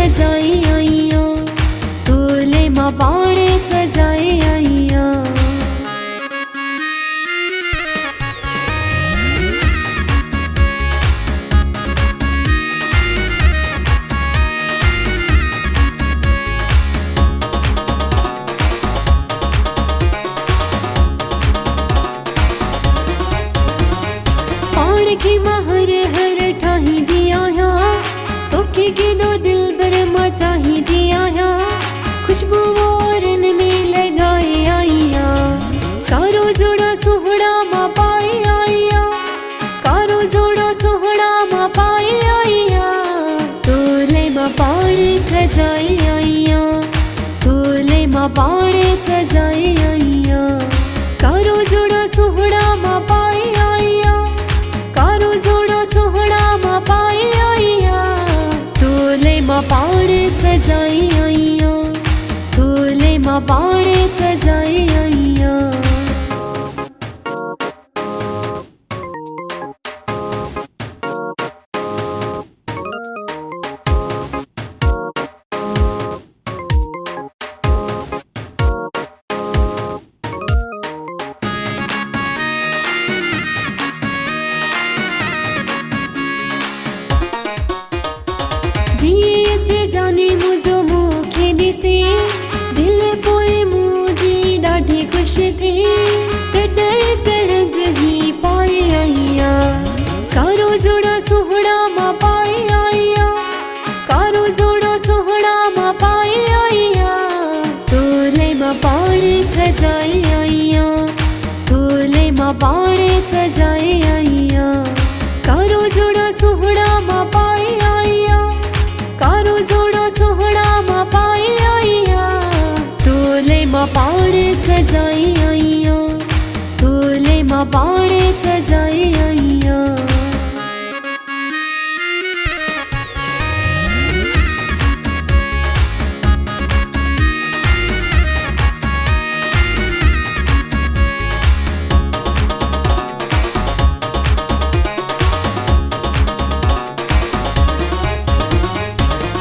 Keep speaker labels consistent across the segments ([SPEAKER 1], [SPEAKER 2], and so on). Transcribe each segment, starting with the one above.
[SPEAKER 1] सजाई आईया, तोले मां पाणे सजाई आईया। की महर हर ठाही दिया तोखे केॾो दिल बर मां चाही दिया, खुशबू वारन में लगाए आईया, कारो जोड़ा सोहड़ा मां पाए आईया, कारो जोड़ा सोहड़ा मां पाए आईया। तोले मां पाणे सजाई आईया, तोले मां पाणे सजाई आईया, कारो जोड़ा सोहड़ा मां पाए आईया, कारो जोड़ा सोहड़ा मां पाए आईया। तोले मां पाणे सजाई आईया, तोले मां पाणे सजाई आईया। जाने मुझो मुखे ॾिसे दिल पोए मुझी ॾाढी खुश थी, तॾहिं त रंग ही पाए आईया, कारो जोड़ा सोहड़ा मां पाए आईया, कारो जोड़ा सोहड़ा मां पाए आईया। तोले मां पाणे सजाई आईया, तोले मां पाणे सजाई आईया, कारो जोड़ा सोहड़ा मां पाए आईया, कारो जोड़ा सोहड़ा मां पाए आईया। तोले मां पाणे सजाई आईया, तोले मां पाणे सजाई आईया।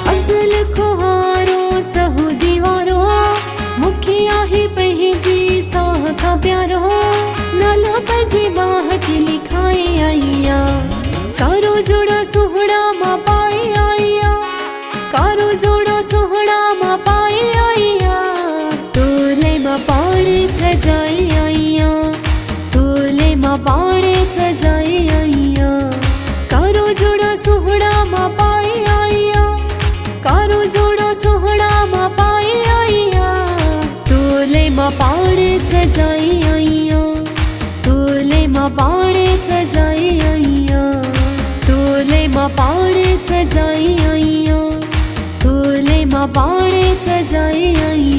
[SPEAKER 1] अफजल खुहारो सहु दीवारो, मुखे आहे पंहिंजी साह खां प्यारो, नालो पंहिंजी बाह ते लिखाए आईया, कारो जोड़ा सोहड़ा मां पाए आईया, कारो जोड़ा सोहड़ा मां पाए आईया। तोले मां पाणे सजाई आईया, तोले मां पाणे सजाई आईया, कारो जोड़ा सोहड़ा मां पाए आईया, कारो जोड़ा सोहड़ा मां पाए आईया। तोले मां पाणे सजाई आईया, तोले मां पाणे सजाई आईया, तोले मां पाणे सजाई आईया, तोले मां पाणे सजाई आईया।